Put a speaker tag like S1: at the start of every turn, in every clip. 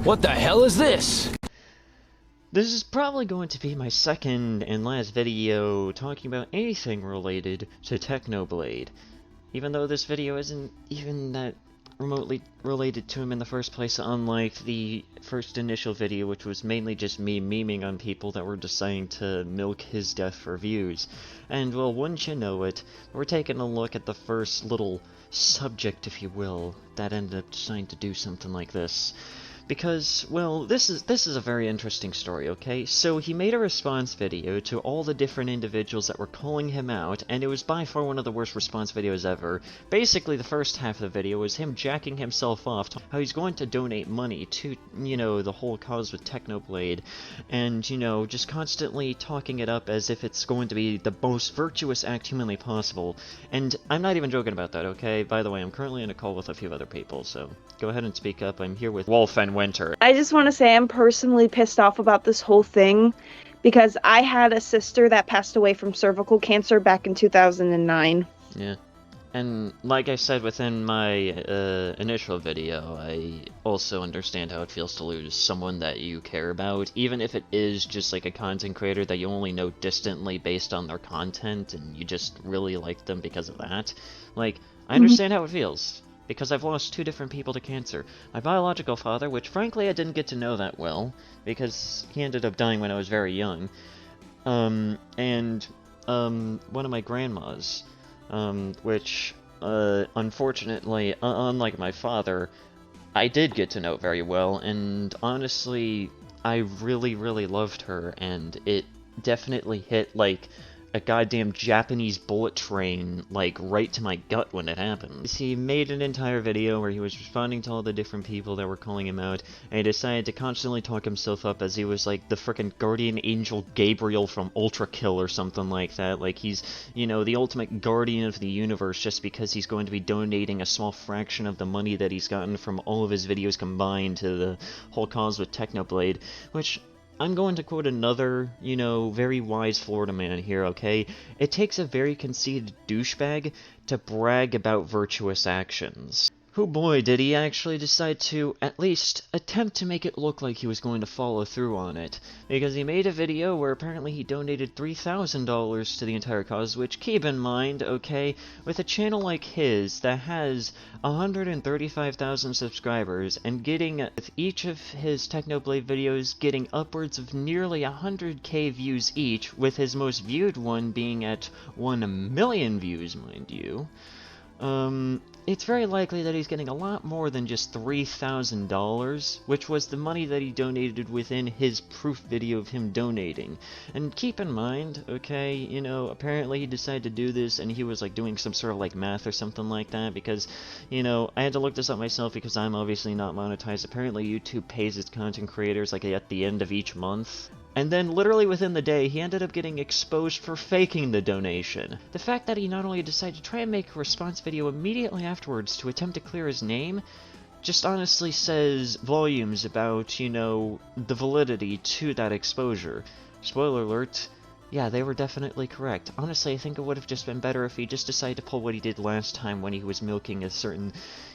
S1: What the hell is this?
S2: This is probably going to be my second and last video talking about anything related to Technoblade. Even though this video isn't even that remotely related to him in the first place, unlike the first initial video, which was mainly just me memeing on people that were deciding to milk his death for views. And, well, wouldn't you know it, we're taking a look at the first little subject, if you will, that ended up deciding to do something like this. Because, well, this is a very interesting story, okay? So he made a response video to all the different individuals that were calling him out, and it was by far one of the worst response videos ever. Basically, the first half of the video was him jacking himself off, how he's going to donate money to, you know, the whole cause with Technoblade, and, you know, just constantly talking it up as if it's going to be the most virtuous act humanly possible. And I'm not even joking about that, okay? By the way, I'm currently in a call with a few other people, so go ahead and speak up. I'm here with Wolf and Winter.
S3: I just want to say I'm personally pissed off about this whole thing because I had a sister that passed away from cervical cancer back in 2009.
S2: Yeah. And like I said within my initial video, I also understand how it feels to lose someone that you care about, even if it is just like a content creator that you only know distantly based on their content and you just really like them because of that. Like, I understand how it feels, because I've lost two different people to cancer. My biological father, which frankly I didn't get to know that well, because he ended up dying when I was very young, and one of my grandmas, which, unfortunately, unlike my father, I did get to know very well, and honestly, I really, really loved her, and it definitely hit, like, a goddamn Japanese bullet train, like, right to my gut when it happened. He made an entire video where he was responding to all the different people that were calling him out, and he decided to constantly talk himself up as he was, like, the frickin' guardian angel Gabriel from Ultrakill or something like that. Like, he's, you know, the ultimate guardian of the universe just because he's going to be donating a small fraction of the money that he's gotten from all of his videos combined to the whole cause with Technoblade, which I'm going to quote another, you know, very wise Florida man here, okay? It takes a very conceited douchebag to brag about virtuous actions. Oh boy, did he actually decide to at least attempt to make it look like he was going to follow through on it. Because he made a video where apparently he donated $3,000 to the entire cause, which, keep in mind, okay, with a channel like his that has 135,000 subscribers and getting, with each of his Technoblade videos, getting upwards of nearly 100k views each, with his most viewed one being at 1 million views, mind you. It's very likely that he's getting a lot more than just $3,000, which was the money that he donated within his proof video of him donating. And keep in mind, okay, you know, apparently he decided to do this and he was like doing some sort of like math or something like that, because, you know, I had to look this up myself because I'm obviously not monetized. Apparently YouTube pays its content creators like at the end of each month. And then, literally within the day, he ended up getting exposed for faking the donation. The fact that he not only decided to try and make a response video immediately afterwards to attempt to clear his name, just honestly says volumes about, you know, the validity to that exposure. Spoiler alert, yeah, they were definitely correct. Honestly, I think it would have just been better if he just decided to pull what he did last time when he was milking a certain,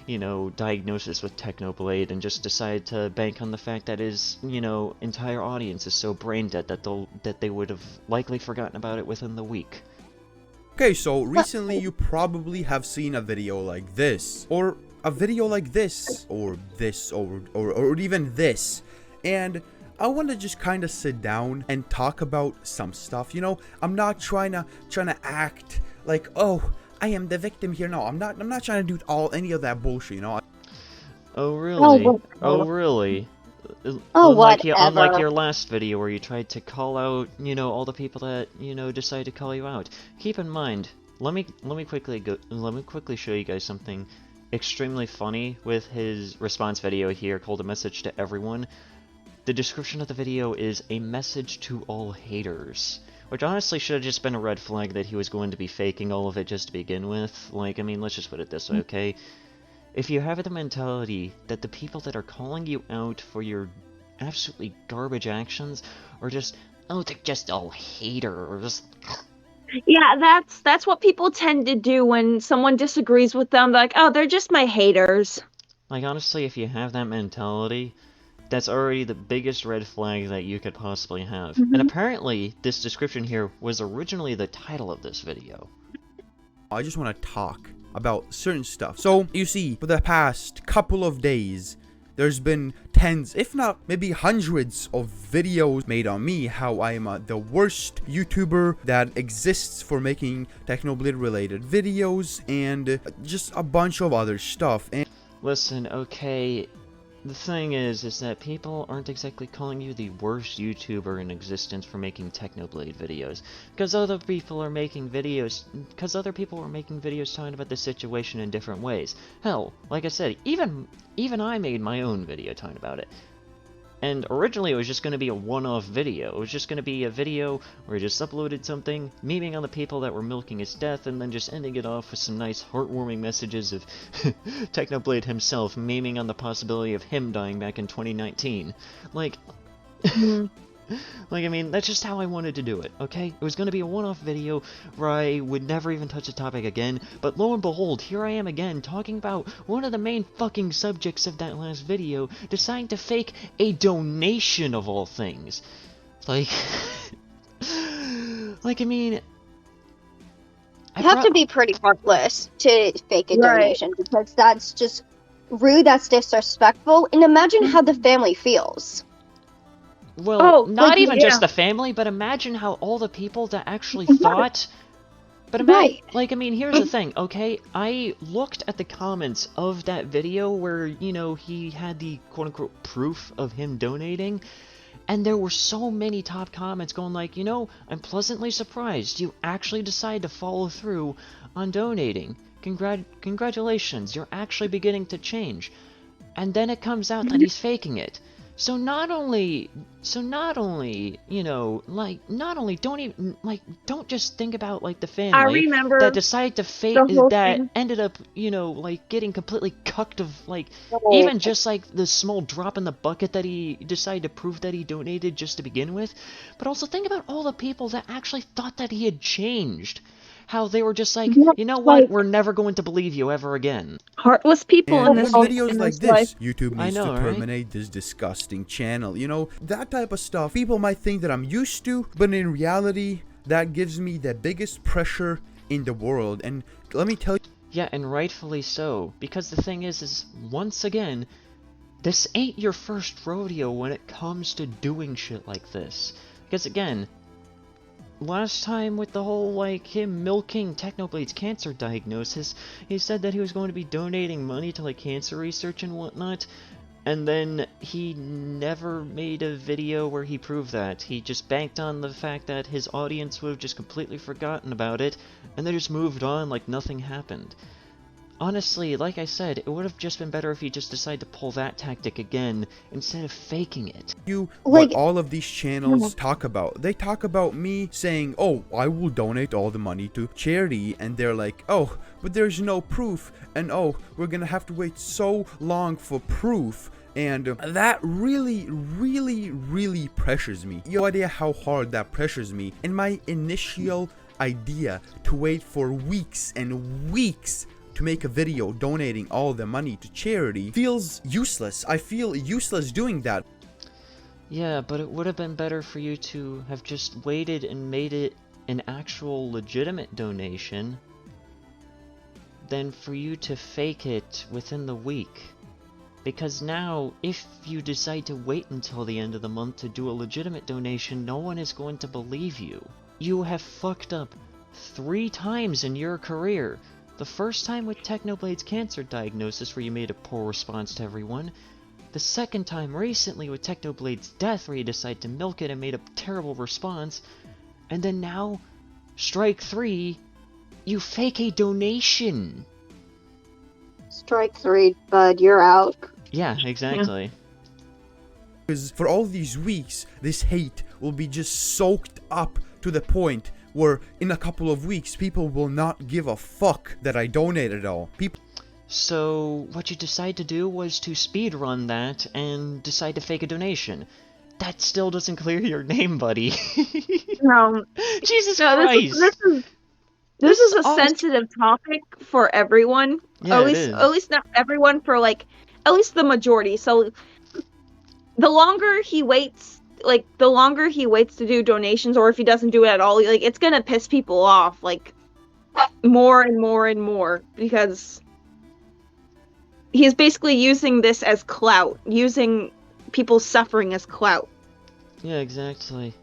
S2: you know, diagnosis with Technoblade, and just decided to bank on the fact that his, you know, entire audience is so brain dead that they would have likely forgotten about it within the week.
S4: Okay, so recently you probably have seen a video like this, or a video like this, or this, or even this, and I want to just kind of sit down and talk about some stuff. You know, I'm not trying to act like, oh, I am the victim here. No, I'm not trying to do any of that bullshit, you know.
S2: Oh really? Oh really? Unlike your last video where you tried to call out, you know, all the people that, you know, decided to call you out. Keep in mind, let me quickly show you guys something extremely funny with his response video here called A Message to Everyone. The description of the video is a message to all haters, which honestly should have just been a red flag that he was going to be faking all of it just to begin with. Like, I mean, let's just put it this way, okay? If you have the mentality that the people that are calling you out for your absolutely garbage actions are just, oh, they're just all haters.
S3: Yeah, that's what people tend to do when someone disagrees with them. Like, oh, they're just my haters.
S2: Like, honestly, if you have that mentality, That's already the biggest red flag that you could possibly have. And apparently, this description here was originally the title of this video.
S4: I just want to talk about certain stuff. So, you see, for the past couple of days, there's been tens, if not maybe hundreds of videos made on me, how I am the worst YouTuber that exists for making Technoblade related videos, and just a bunch of other stuff. And
S2: listen, okay, the thing is that people aren't exactly calling you the worst YouTuber in existence for making Technoblade videos, because other people are making videos talking about the situation in different ways. Hell, like I said, even I made my own video talking about it. And originally it was just going to be a one-off video. It was just going to be a video where he just uploaded something, memeing on the people that were milking his death, and then just ending it off with some nice heartwarming messages of Technoblade himself memeing on the possibility of him dying back in 2019. Like, I mean, that's just how I wanted to do it, okay? It was going to be a one-off video where I would never even touch the topic again, but lo and behold, here I am again, talking about one of the main fucking subjects of that last video, deciding to fake a donation of all things. Like, I mean...
S1: You have to be pretty heartless to fake a donation, because that's just rude, that's disrespectful, and imagine how the family feels.
S2: Well, not even just the family, but imagine how all the people that actually thought... But imagine, like, I mean, here's the thing, okay? I looked at the comments of that video where, you know, he had the quote-unquote proof of him donating, and there were so many top comments going like, you know, I'm pleasantly surprised you actually decided to follow through on donating. Congratulations, you're actually beginning to change. And then it comes out that he's faking it. So not only, you know, like, don't just think about, like, the family that decided to fake, that ended up, you know, like, getting completely cucked of, like, even just, like, the small drop in the bucket that he decided to prove that he donated just to begin with, but also think about all the people that actually thought that he had changed. How they were just like, you know what, we're never going to believe you ever again.
S3: Heartless people
S4: and
S3: in this
S4: videos
S3: in
S4: like
S3: this
S4: this,
S3: life.
S4: YouTube needs to terminate this disgusting channel. You know, that type of stuff, people might think that I'm used to, but in reality, that gives me the biggest pressure in the world. And let me tell you...
S2: Yeah, and rightfully so, because the thing is once again, this ain't your first rodeo when it comes to doing shit like this. Because again, last time with the whole, like, him milking Technoblade's cancer diagnosis, he said that he was going to be donating money to, like, cancer research and whatnot, and then he never made a video where he proved that. He just banked on the fact that his audience would have just completely forgotten about it, and they just moved on like nothing happened. Honestly, like I said, it would have just been better if he just decided to pull that tactic again, instead of faking it.
S4: What all of these channels talk about. They talk about me saying, oh, I will donate all the money to charity, and they're like, oh, but there's no proof, and oh, we're gonna have to wait so long for proof. And that really, really, really pressures me. You have no idea how hard that pressures me. And my initial idea to wait for weeks and weeks to make a video donating all the money to charity feels useless. I feel useless doing that.
S2: Yeah, but it would have been better for you to have just waited and made it an actual legitimate donation than for you to fake it within the week. Because now, if you decide to wait until the end of the month to do a legitimate donation, no one is going to believe you. You have fucked up 3 times in your career. The first time with Technoblade's cancer diagnosis, where you made a poor response to everyone. The second time recently with Technoblade's death, where you decided to milk it and made a terrible response. And then now, strike 3, you fake a donation.
S1: Strike 3, bud, you're out.
S2: Yeah, exactly.
S4: Because for all these weeks, this hate will be just soaked up to the point where in a couple of weeks, people will not give a fuck that I donated all.
S2: So, what you decided to do was to speedrun that and decide to fake a donation. That still doesn't clear your name, buddy.
S3: No.
S2: Jesus Christ!
S3: This is a sensitive topic for everyone.
S2: Yeah,
S3: at least not everyone, for, like, at least the majority. So the longer he waits, to do donations, or if he doesn't do it at all, like, it's gonna piss people off, like, more and more and more, because he's basically using this as clout, using people's suffering as clout.
S2: Yeah, exactly.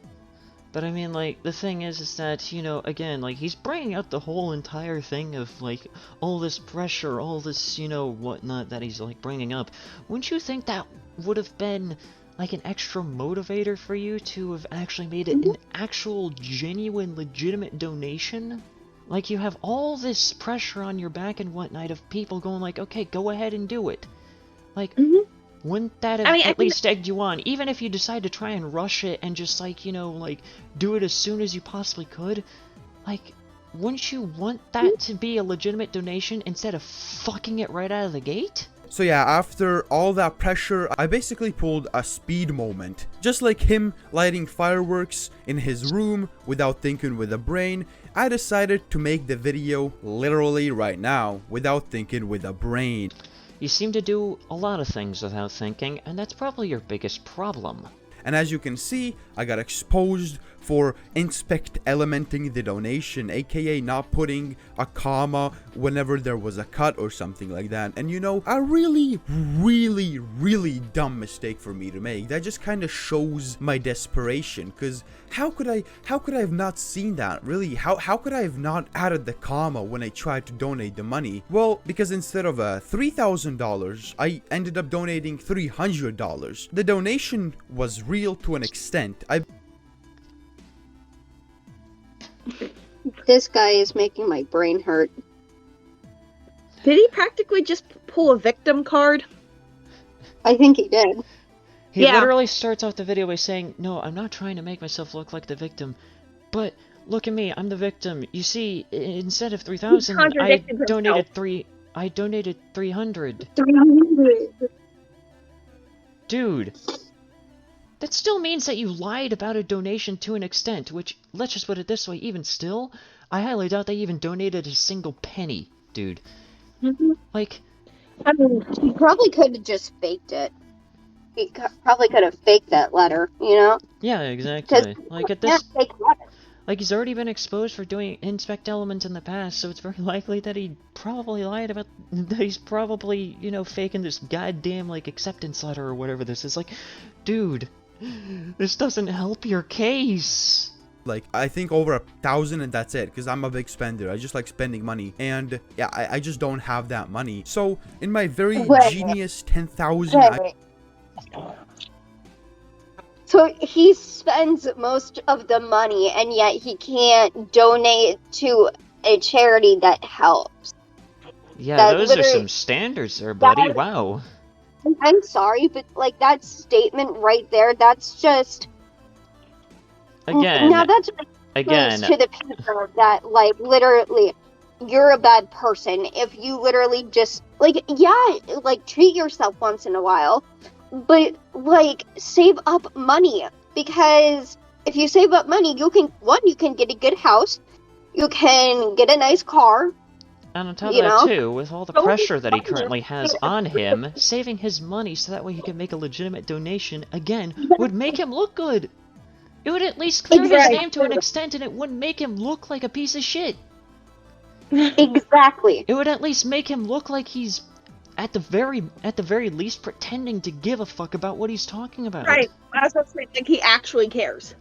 S2: But I mean, like, the thing is that, you know, again, like, he's bringing out the whole entire thing of, like, all this pressure, all this, you know, whatnot that he's, like, bringing up. Wouldn't you think that would have been, like, an extra motivator for you to have actually made it an actual, genuine, legitimate donation? Like, you have all this pressure on your back and whatnot of people going like, okay, go ahead and do it. Like, wouldn't that have at least egged you on? Even if you decide to try and rush it and just, like, you know, like, do it as soon as you possibly could, like, wouldn't you want that to be a legitimate donation instead of fucking it right out of the gate?
S4: So yeah, after all that pressure, I basically pulled a speed moment. Just like him lighting fireworks in his room without thinking with a brain, I decided to make the video literally right now without thinking with a brain.
S2: You seem to do a lot of things without thinking, and that's probably your biggest problem.
S4: And as you can see, I got exposed for inspect elementing the donation, aka not putting a comma whenever there was a cut or something like that. And you know, a really dumb mistake for me to make. That just kind of shows my desperation, because how could I have not seen that? Really, how could I have not added the comma when I tried to donate the money? Well, because instead of $3,000, I ended up donating $300. The donation was real to an extent.
S1: This guy is making my brain hurt.
S3: Did he practically just pull a victim card?
S1: I think he did.
S2: He literally starts out the video by saying, no, I'm not trying to make myself look like the victim, but look at me, I'm the victim. You see, instead of 3,000, I donated 300.
S1: 300.
S2: Dude. That still means that you lied about a donation to an extent, which, let's just put it this way, even still, I highly doubt they even donated a single penny, dude. Like...
S1: I mean, he probably could have just faked it. He probably could have faked that letter, you know?
S2: Yeah, exactly. Like, at this... Like, he's already been exposed for doing inspect elements in the past, so it's very likely that he probably lied about... that he's probably, you know, faking this goddamn, like, acceptance letter or whatever this is. Like, dude... This doesn't help your case.
S4: Like, I think over 1,000 and that's it, because I'm a big spender. I just like spending money, and yeah, I just don't have that money. So in my very genius 10,000,
S1: So he spends most of the money, and yet he can't donate to a charity that helps.
S2: Yeah, those are some standards there, buddy. Wow.
S1: I'm sorry, but, like, that statement right there, that's just...
S2: Again,
S1: now that's to the people that, like, literally, you're a bad person if you literally just, like, yeah, like, treat yourself once in a while, but, like, save up money, because if you save up money, you can get a good house, you can get a nice car.
S2: And on top of that, too, with all the pressure that he currently has on him, saving his money so that way he can make a legitimate donation, again, would make him look good. It would at least clear his name to an extent, and it wouldn't make him look like a piece of shit.
S1: Exactly.
S2: It would at least make him look like he's, at the very least, pretending to give a fuck about what he's talking about.
S3: Right. I was about to say, like, he actually cares.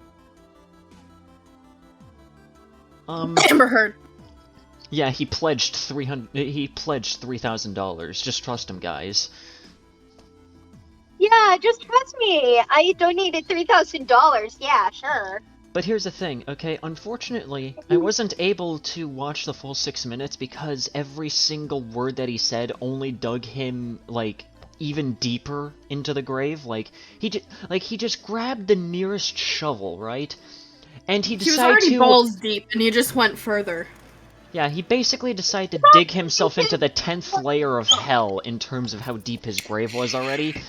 S5: Amber Heard.
S2: Yeah, he pledged $3,000. Just trust him, guys.
S1: Yeah, just trust me. I donated $3,000. Yeah, sure.
S2: But here's the thing, okay? Unfortunately, I wasn't able to watch the full 6 minutes because every single word that he said only dug him, like, even deeper into the grave. Like, he just grabbed the nearest shovel, right? And he decided
S5: was already balls deep, and he just went further.
S2: Yeah, he basically decided to dig himself into the 10th layer of hell in terms of how deep his grave was already.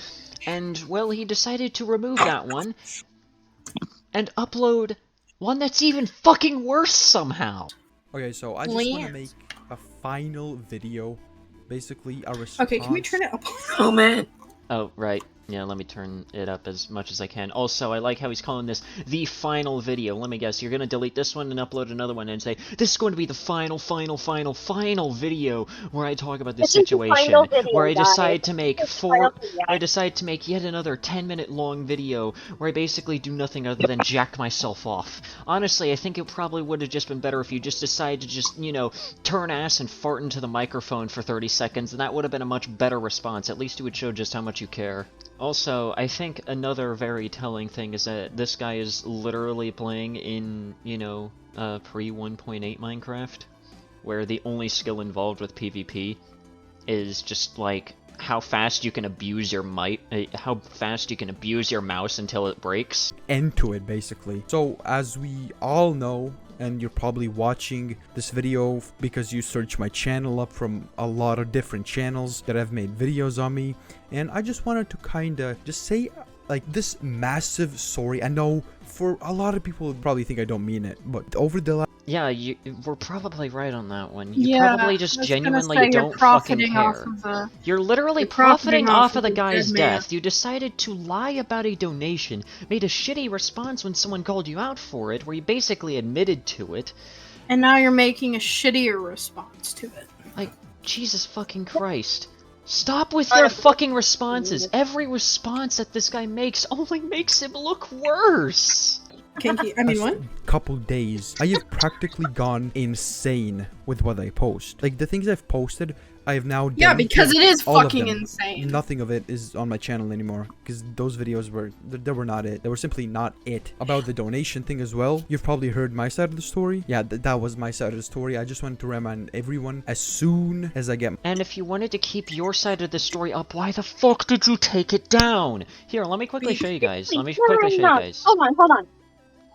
S2: And, well, he decided to remove that one and upload one that's even fucking worse somehow.
S4: Okay, so I just want to make a final video, basically a response.
S5: Okay, can we turn it up a moment?
S2: Oh, right. Yeah, let me turn it up as much as I can. Also, I like how he's calling this the final video. Let me guess, you're gonna delete this one and upload another one and say, this is going to be the final video where I talk about this situation, where I decide to make yet another 10-minute long video where I basically do nothing other than jack myself off. Honestly, I think it probably would have just been better if you just decided to just, you know, turn ass and fart into the microphone for 30 seconds, and that would have been a much better response. At least it would show just how much you care. Also, I think another very telling thing is that this guy is literally playing in, you know, pre-1.8 Minecraft, where the only skill involved with PvP is just, like, how fast you can abuse your how fast you can abuse your mouse until it breaks.
S4: End to it, basically. So, as we all know, and you're probably watching this video because you search my channel up from a lot of different channels that have made videos on me, and I just wanted to kinda just say, like, this massive sorry. I know for a lot of people probably think I don't mean it, but over the last...
S2: Yeah, we're probably right on that one. You probably just genuinely don't fucking care. You're literally profiting off of the guy's death. You decided to lie about a donation, made a shitty response when someone called you out for it, where you basically admitted to it.
S5: And now you're making a shittier response to it.
S2: Like, Jesus fucking Christ. Stop with your fucking responses. Every response that this guy makes only makes him look worse.
S5: What?
S4: Couple days, I have practically gone insane with what I post. Like, the things I've posted, I have now done.
S5: Yeah, because it is
S4: all
S5: fucking
S4: of them.
S5: insane.
S4: Nothing of it is on my channel anymore, because those videos they were not it. They were simply not it. About the donation thing as well, you've probably heard my side of the story. Yeah, that was my side of the story. I just wanted to remind everyone as soon as I get...
S2: And if you wanted to keep your side of the story up, why the fuck did you take it down? Here, let me quickly show you guys.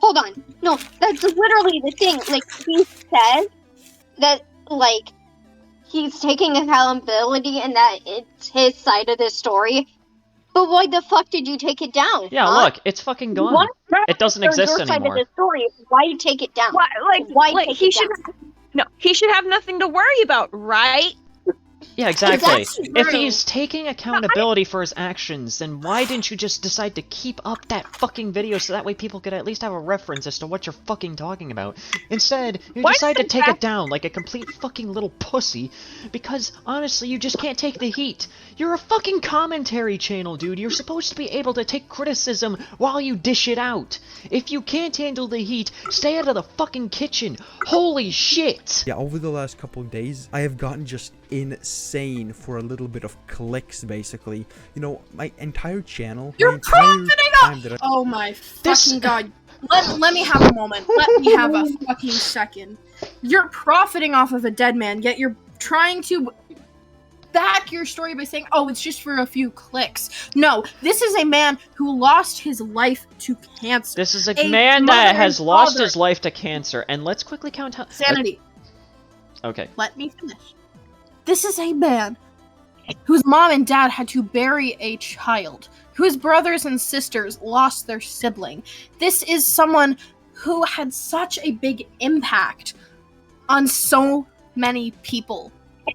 S1: Hold on. No, that's literally the thing. Like, he said that, like, he's taking accountability and that it's his side of the story. But why the fuck did you take it down?
S2: Yeah, look, it's fucking gone. It doesn't exist anymore.
S1: Side of the story. Why take it down?
S3: He should have nothing to worry about, right?
S2: Yeah, exactly. If he's taking accountability for his actions, then why didn't you just decide to keep up that fucking video so that way people could at least have a reference as to what you're fucking talking about? Instead, you decide to take it down like a complete fucking little pussy because, honestly, you just can't take the heat. You're a fucking commentary channel, dude. You're supposed to be able to take criticism while you dish it out. If you can't handle the heat, stay out of the fucking kitchen. Holy shit!
S4: Yeah, over the last couple of days, I have gotten just insane for a little bit of clicks, basically. You know, my entire channel...
S5: You're profiting off! Oh my fucking god. Let me have a moment. Let me have a fucking second. You're profiting off of a dead man, yet you're trying to back your story by saying, oh, it's just for a few clicks. No, this is a man who lost his life to cancer.
S2: This is a man that has lost his life to cancer, and let's quickly count how...
S5: Sanity.
S2: Okay.
S5: Let me finish. This is a man whose mom and dad had to bury a child, whose brothers and sisters lost their sibling. This is someone who had such a big impact on so many people,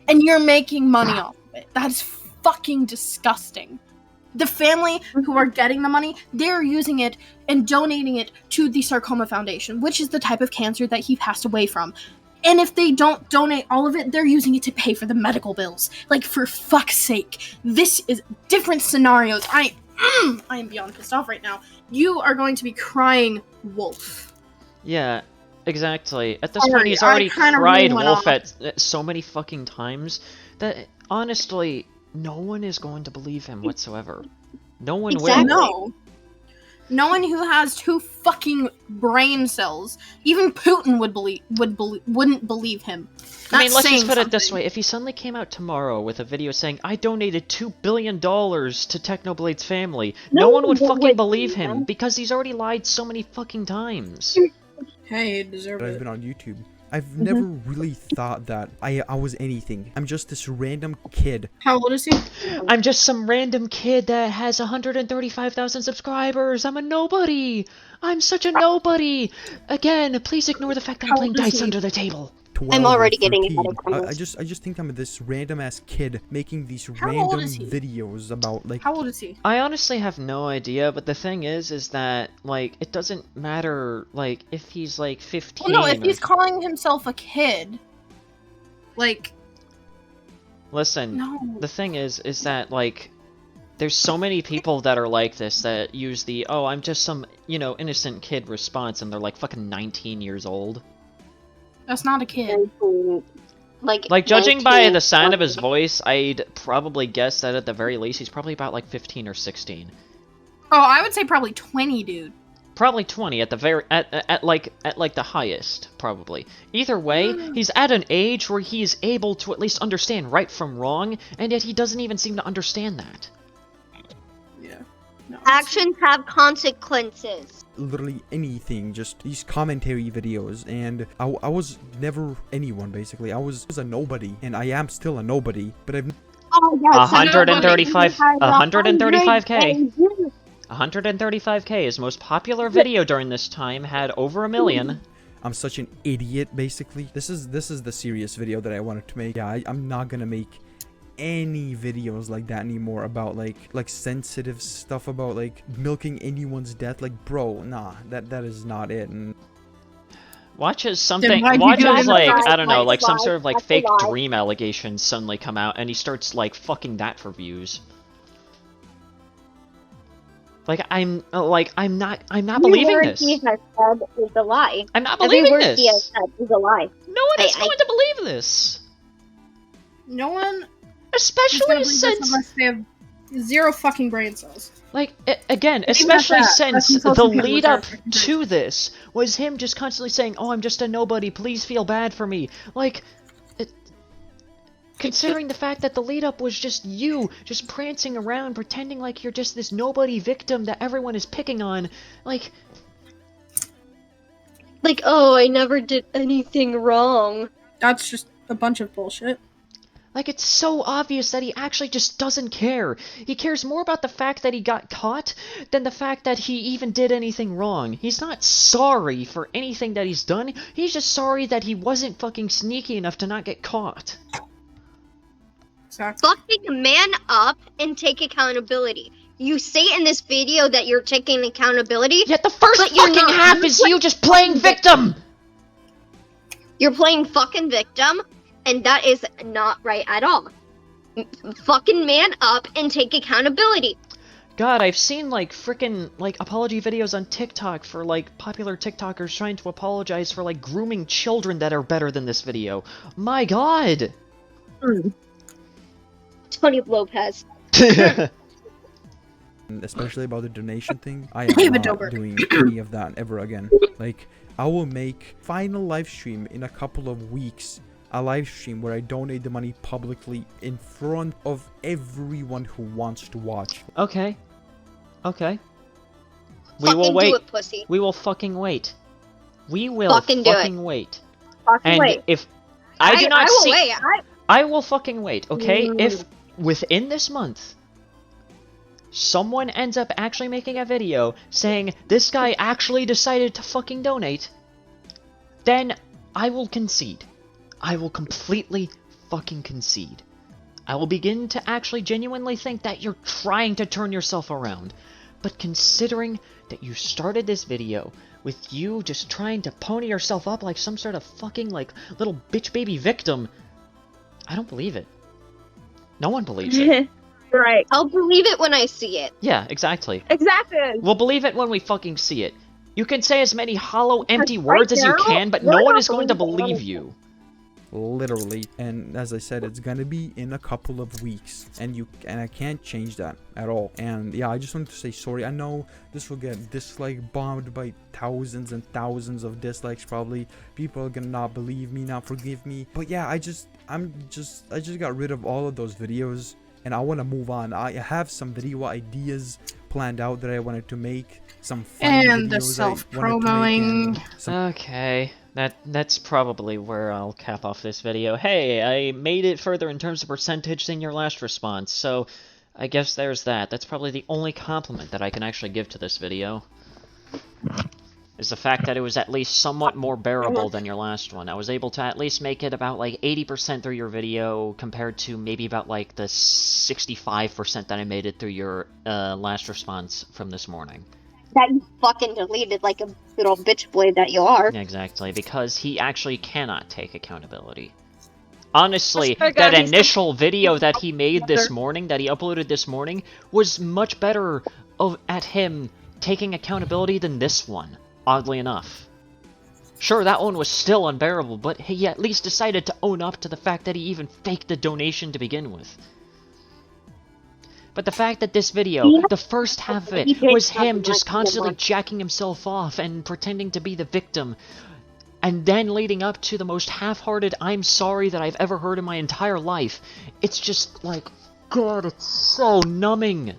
S5: and you're making money off of it. That is fucking disgusting. The family who are getting the money, they're using it and donating it to the Sarcoma Foundation, which is the type of cancer that he passed away from. And if they don't donate all of it, they're using it to pay for the medical bills. Like, for fuck's sake. This is different scenarios. I am beyond pissed off right now. You are going to be crying wolf.
S2: Yeah, exactly. At this point, he's already cried wolf at so many fucking times that, honestly, no one is going to believe him whatsoever. No one will.
S5: No. No one who has 2 fucking brain cells, even Putin wouldn't believe him.
S2: I mean, let's just put it this way. If he suddenly came out tomorrow with a video saying, I donated $2 billion to Technoblade's family, no one would fucking believe him, because he's already lied so many fucking times.
S5: Hey, you deserve it.
S4: I've been on YouTube. I've never really thought that I was anything. I'm just this random kid.
S5: How old is he?
S2: I'm just some random kid that has 135,000 subscribers. I'm a nobody. I'm such a nobody. Again, please ignore the fact that I'm playing dice under the table.
S4: 12
S1: I'm already
S4: or
S1: getting
S4: 13.
S1: ahead of
S4: I just think I'm this random ass kid making these
S5: How old
S4: random
S5: is he?
S4: videos about like.
S5: How old is he?
S2: I honestly have no idea, but the thing is that, like, it doesn't matter, like, if he's, like, 15
S5: Well, no, if
S2: or...
S5: he's calling himself a kid, like,
S2: Listen,
S5: no.
S2: the thing is that, like, there's so many people that are like this that use the, oh, I'm just some, you know, innocent kid response, and they're, like, fucking 19 years old.
S5: That's not a kid.
S2: Like, judging by
S1: 19,
S2: the sound of his voice, I'd probably guess that at the very least he's probably about, like, 15 or 16.
S5: Oh, I would say probably 20, dude.
S2: Probably 20 at the very at like the highest, probably. Either way, he's at an age where he is able to at least understand right from wrong, and yet he doesn't even seem to understand that.
S5: Yeah. No,
S1: Actions have consequences.
S4: Literally anything, just these commentary videos, and I was never anyone basically. I was a nobody, and I am still a nobody, but I've
S1: Oh, yes,
S2: 135 135k. 135k, his most popular video during this time had over 1 million.
S4: I'm such an idiot basically. This is the serious video that I wanted to make. Yeah, I'm not gonna make any videos like that anymore about like sensitive stuff about like milking anyone's death. Like, bro, nah, that is not it. And
S2: Watch as
S5: Then
S2: something,
S5: why'd you
S2: watch
S5: do it
S2: as
S5: in the
S2: like,
S5: first
S2: I don't know,
S1: place?
S2: like some
S1: Lie.
S2: sort of like
S1: That's a
S2: fake
S1: lie.
S2: dream allegations suddenly come out, and he starts like fucking that for views. Like, I'm not believing this.
S1: Every word he has said is a lie.
S2: I'm not
S1: Every
S2: believing
S1: word
S2: this.
S1: he has said is a lie.
S2: No one is
S1: I-
S2: going to believe this.
S5: no one is gonna
S2: Especially
S5: believe this
S2: since,
S5: unless they have zero fucking brain cells.
S2: like, again,
S5: Even at
S2: especially
S5: that,
S2: since
S5: that's
S2: the
S5: insulting people
S2: lead
S5: with our
S2: up
S5: fucking
S2: to this was him just constantly saying, oh, I'm just a nobody, please feel bad for me. Like, considering the fact that the lead up was just you, just prancing around, pretending like you're just this nobody victim that everyone is picking on, like,
S1: oh, I never did anything wrong.
S5: That's just a bunch of bullshit.
S2: Like, it's so obvious that he actually just doesn't care. He cares more about the fact that he got caught than the fact that he even did anything wrong. He's not sorry for anything that he's done. He's just sorry that he wasn't fucking sneaky enough to not get caught.
S5: Exactly.
S1: Fucking man up and take accountability. You say in this video that you're taking accountability.
S2: Yet the first
S1: But you're
S2: fucking
S1: not.
S2: half is you just playing victim!
S1: You're playing fucking victim, and that is not right at all. Fucking man up and take accountability.
S2: God, I've seen, like, frickin', like, apology videos on TikTok for, like, popular TikTokers trying to apologize for, like, grooming children that are better than this video. My god!
S1: Tony Lopez.
S4: especially about the donation thing, I am
S5: David
S4: not
S5: Dobrik.
S4: doing any of that ever again. Like, I will make final live stream in a couple of weeks, a live stream where I donate the money publicly in front of everyone who wants to watch.
S2: Okay. Okay. We
S1: Fucking
S2: will wait.
S1: do it, pussy.
S2: We will fucking wait. We will
S1: Fucking do it.
S2: fucking wait.
S1: Fucking
S2: And
S1: wait.
S2: if I do not
S1: I will
S2: see,
S1: wait.
S2: I will fucking wait, okay?
S1: Mm.
S2: If within this month someone ends up actually making a video saying this guy actually decided to fucking donate, then I will concede. I will completely fucking concede. I will begin to actually genuinely think that you're trying to turn yourself around. But considering that you started this video with you just trying to pony yourself up like some sort of fucking, like, little bitch baby victim, I don't believe it. No one believes it.
S3: Right.
S1: I'll believe it when I see it.
S2: Yeah, exactly.
S3: Exactly.
S2: We'll believe it when we fucking see it. You can say as many hollow, empty
S3: right
S2: words as you
S3: now,
S2: can, but
S3: we're
S2: no one
S3: not
S2: is going to
S3: believing
S2: believe
S3: anything.
S2: you.
S4: Literally. And as I said, it's gonna be in a couple of weeks, and I can't change that at all. And yeah, I just wanted to say sorry. I know this will get bombed by thousands and thousands of dislikes probably. People are gonna not believe me, not forgive me. But yeah, I just got rid of all of those videos, and I want to move on. I have some video ideas planned out that I wanted to make, some funny
S5: And the
S4: videos I wanted to make,
S5: self-promoing.
S4: and some
S2: Okay, that's probably where I'll cap off this video. Hey, I made it further in terms of percentage than your last response, so I guess there's that. That's probably the only compliment that I can actually give to this video. is the fact that it was at least somewhat more bearable than your last one. I was able to at least make it about like 80% through your video compared to maybe about like the 65% that I made it through your last response from this morning.
S1: That you fucking deleted like a little bitch blade that you are.
S2: Exactly, because he actually cannot take accountability. Honestly,
S3: God,
S2: that
S3: he's
S2: initial video that he made this morning, that he uploaded this morning, was much better at him taking accountability than this one, oddly enough. Sure, that one was still unbearable, but he at least decided to own up to the fact that he even faked the donation to begin with. But the fact that this video, the first half of it, was him just constantly jacking himself off and pretending to be the victim, and then leading up to the most half-hearted I'm sorry that I've ever heard in my entire life, it's just like, God, it's so numbing.